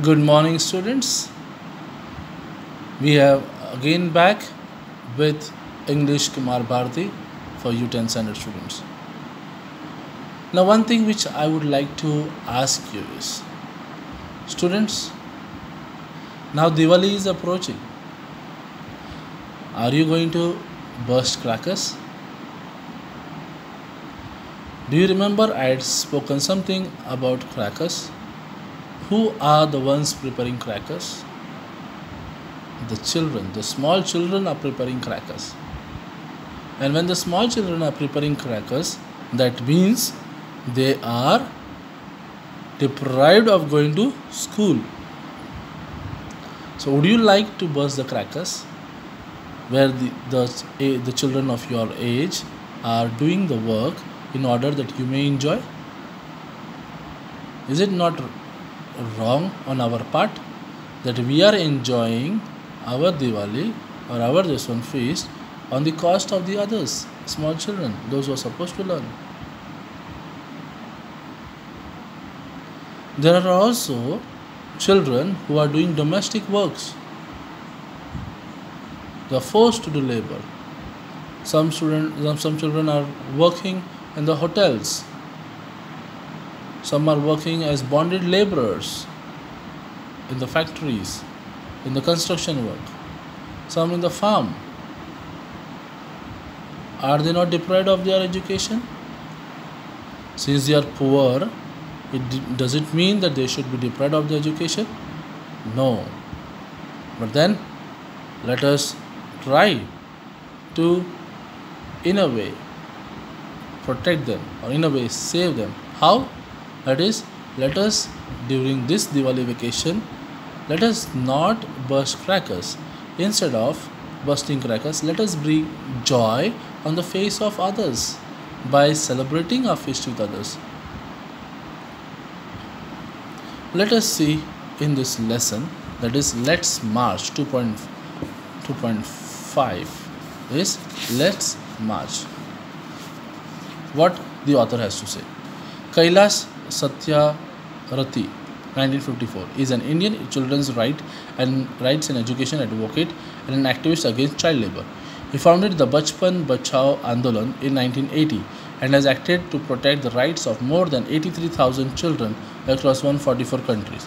Good morning, students. We have again back with English Kumar Bharati for U10 standard students. Now, one thing which I would like to ask you is, students, now Diwali is approaching. Are you going to burst crackers? Do you remember I had spoken something about crackers? Who are the ones preparing crackers? The children, the small children are preparing crackers. And when the small children are preparing crackers, that means they are deprived of going to school. So, would you like to burst the crackers where the children of your age are doing the work in order that you may enjoy? Is it not wrong on our part that we are enjoying our Diwali or our this one feast on the cost of the others, small children, those who are supposed to learn? There are also children who are doing domestic works. They are forced to do labor. Some children are working in the hotels. Some are working as bonded laborers in the factories, in the construction work. Some in the farm. Are they not deprived of their education? Since they are poor, does it mean that they should be deprived of their education? No. But then, let us try to, in a way, protect them or in a way save them. How? That is, let us, during this Diwali vacation, let us not burst crackers. Instead of bursting crackers, let us bring joy on the face of others by celebrating our feast with others. Let us see in this lesson, that is, Let's March 2.5 is Let's March. What the author has to say. Kailash Satyarthi, 1954, is an Indian children's rights and education advocate and an activist against child labor. He founded the Bachpan Bachao Andolan in 1980 and has acted to protect the rights of more than 83,000 children across 144 countries.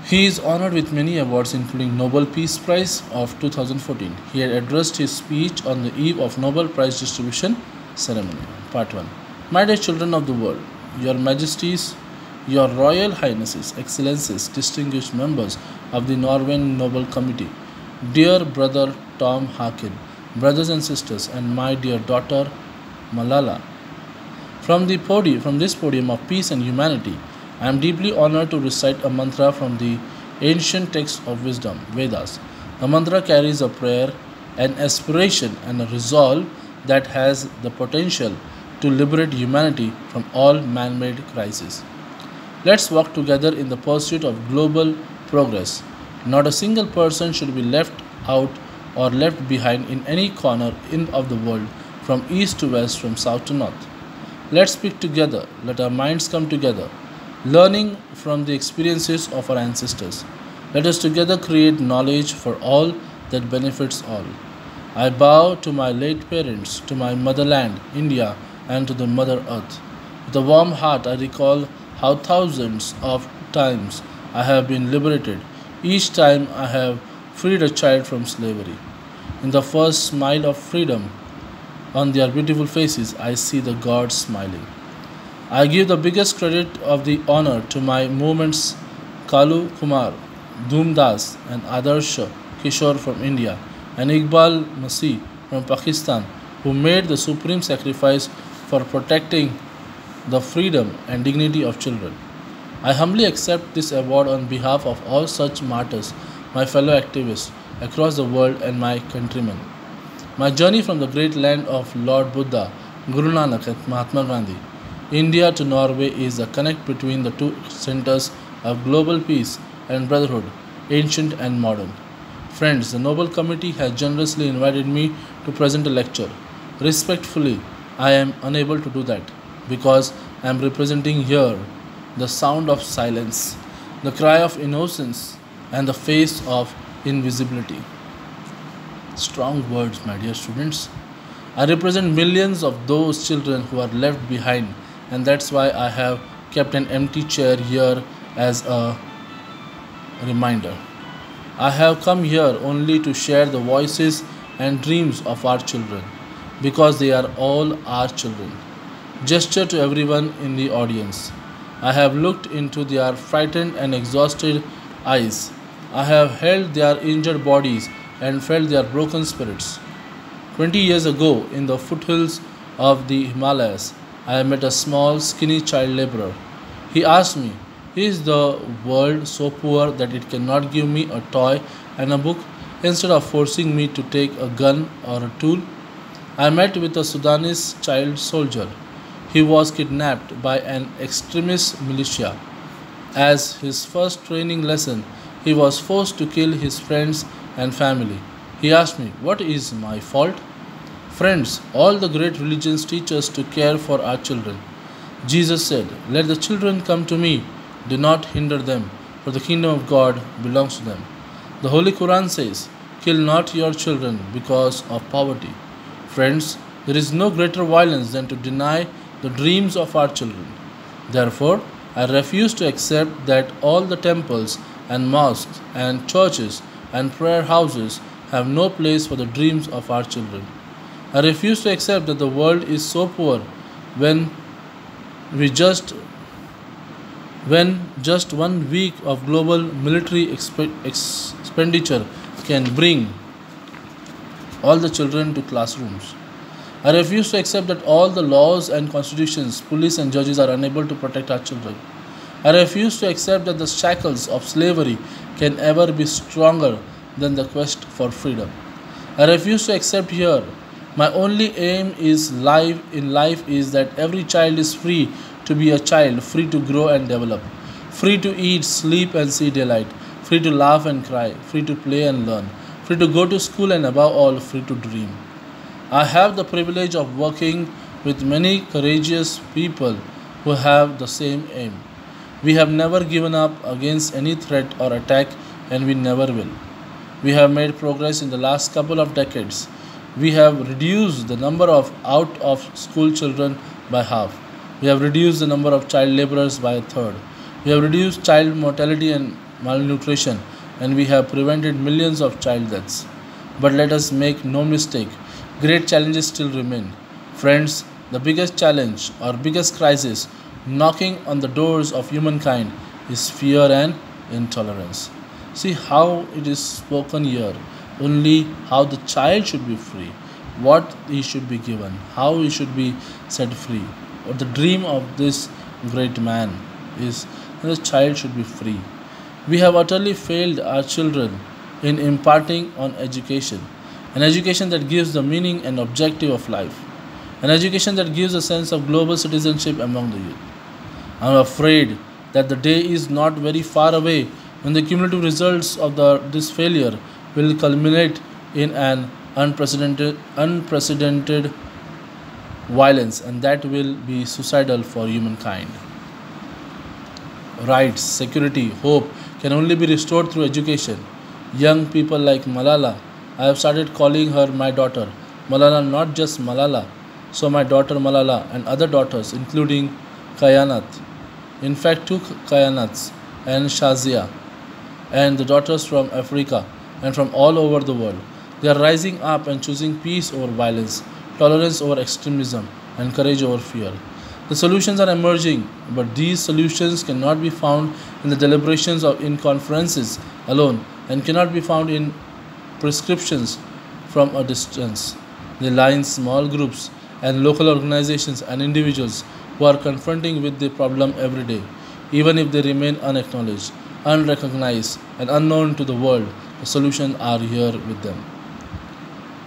He is honored with many awards including Nobel Peace Prize of 2014. He had addressed his speech on the eve of Nobel Prize distribution ceremony. Part 1. My dear children of the world, your majesties, your royal highnesses, excellencies, distinguished members of the Norwegian Nobel Committee, dear brother Tom Harkin, brothers and sisters, and my dear daughter Malala, from this podium of peace and humanity, I am deeply honored to recite a mantra from the ancient text of wisdom, Vedas. The mantra carries a prayer, an aspiration, and a resolve that has the potential to liberate humanity from all man-made crises. Let's work together in the pursuit of global progress. Not a single person should be left out or left behind in any corner of the world, from east to west, from south to north. Let's speak together, let our minds come together, learning from the experiences of our ancestors. Let us together create knowledge for all that benefits all. I bow to my late parents, to my motherland, India, and to the Mother Earth. With a warm heart, I recall how thousands of times I have been liberated. Each time I have freed a child from slavery. In the first smile of freedom on their beautiful faces, I see the gods smiling. I give the biggest credit of the honor to my movements Kalu Kumar, Dhumdas, and Adarsh Kishore from India, and Iqbal Masih from Pakistan, who made the supreme sacrifice for protecting the freedom and dignity of children. I humbly accept this award on behalf of all such martyrs, my fellow activists across the world, and my countrymen. My journey from the great land of Lord Buddha, Guru Nanak, and Mahatma Gandhi, India to Norway is a connect between the two centers of global peace and brotherhood, ancient and modern. Friends, the Nobel Committee has generously invited me to present a lecture. Respectfully, I am unable to do that because I am representing here the sound of silence the cry of innocence, and the face of invisibility. Strong words, my dear students. I represent millions of those children who are left behind, and that's why I have kept an empty chair here as a reminder. I have come here only to share the voices and dreams of our children because they are all our children. Gesture to everyone in the audience. I have looked into their frightened and exhausted eyes. I have held their injured bodies and felt their broken spirits. 20 years ago, in the foothills of the Himalayas, I met a small, skinny child laborer. He asked me, is the world so poor that it cannot give me a toy and a book instead of forcing me to take a gun or a tool? I met with a Sudanese child soldier. He was kidnapped by an extremist militia. As his first training lesson, he was forced to kill his friends and family. He asked me, what is my fault? Friends, all the great religions teach us to care for our children. Jesus said, let the children come to me, do not hinder them, for the kingdom of God belongs to them. The Holy Quran says, kill not your children because of poverty. Friends, there is no greater violence than to deny the dreams of our children. Therefore, I refuse to accept that all the temples and mosques and churches and prayer houses have no place for the dreams of our children. I refuse to accept that the world is so poor when we just when just 1 week of global military expenditure can bring all the children to classrooms. I refuse to accept that all the laws and constitutions, police and judges are unable to protect our children. I refuse to accept that the shackles of slavery can ever be stronger than the quest for freedom. I refuse to accept here. My only aim in life is that every child is free to be a child, free to grow and develop, free to eat, sleep and see daylight, free to laugh and cry, free to play and learn, free to go to school and above all free to dream. I have the privilege of working with many courageous people who have the same aim. We have never given up against any threat or attack, and we never will. We have made progress in the last couple of decades. We have reduced the number of out of school children by half. We have reduced the number of child laborers by a third. We have reduced child mortality and malnutrition, and we have prevented millions of child deaths. But let us make no mistake, great challenges still remain. Friends, the biggest challenge or biggest crisis knocking on the doors of humankind is fear and intolerance. See how it is spoken here, only how the child should be free, what he should be given, how he should be set free. What the dream of this great man is that the child should be free. We have utterly failed our children in imparting on education, an education that gives the meaning and objective of life, an education that gives a sense of global citizenship among the youth. I am afraid that the day is not very far away when the cumulative results of this failure will culminate in an unprecedented violence, and that will be suicidal for humankind. Rights, security, hope can only be restored through education. Young people like Malala, I have started calling her my daughter. Malala, not just Malala. So my daughter Malala and other daughters, including Kayanat. In fact, two Kayanats and Shazia, and the daughters from Africa and from all over the world. They are rising up and choosing peace over violence, tolerance over extremism, and courage over fear. The solutions are emerging, but these solutions cannot be found in the deliberations or in conferences alone, and cannot be found in prescriptions from a distance. They lie in small groups and local organizations and individuals who are confronting with the problem every day. Even if they remain unacknowledged, unrecognized, and unknown to the world, the solutions are here with them.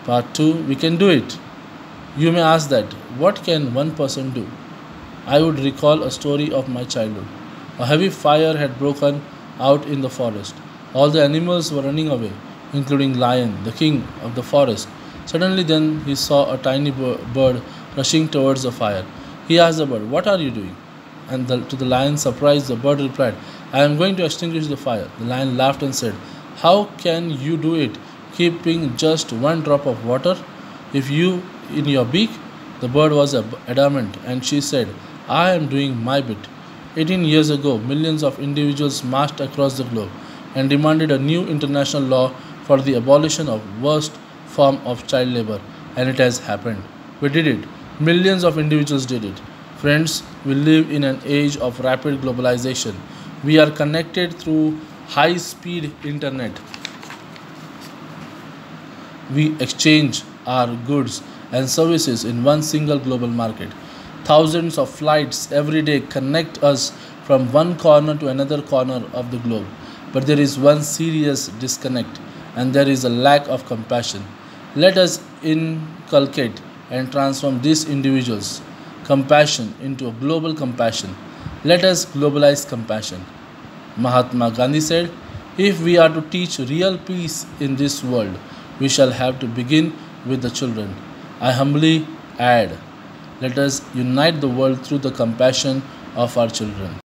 Part 2. We can do it. You may ask that, what can one person do? I would recall a story of my childhood. A heavy fire had broken out in the forest. All the animals were running away, including Lion, the king of the forest. Suddenly then he saw a tiny bird rushing towards the fire. He asked the bird, what are you doing? And to the lion's surprise, the bird replied, I am going to extinguish the fire. The lion laughed and said, How can you do it, keeping just one drop of water? If you in your beak? The bird was adamant, and she said, I am doing my bit. 18 years ago, millions of individuals marched across the globe and demanded a new international law for the abolition of worst form of child labor, and it has happened. We did it. Millions of individuals did it. Friends, we live in an age of rapid globalization. We are connected through high speed internet. We exchange our goods and services in one single global market. Thousands of flights every day connect us from one corner to another corner of the globe. But there is one serious disconnect, and there is a lack of compassion. Let us inculcate and transform these individuals' compassion into a global compassion. Let us globalize compassion. Mahatma Gandhi said, If we are to teach real peace in this world, we shall have to begin with the children. I humbly add, let us unite the world through the compassion of our children.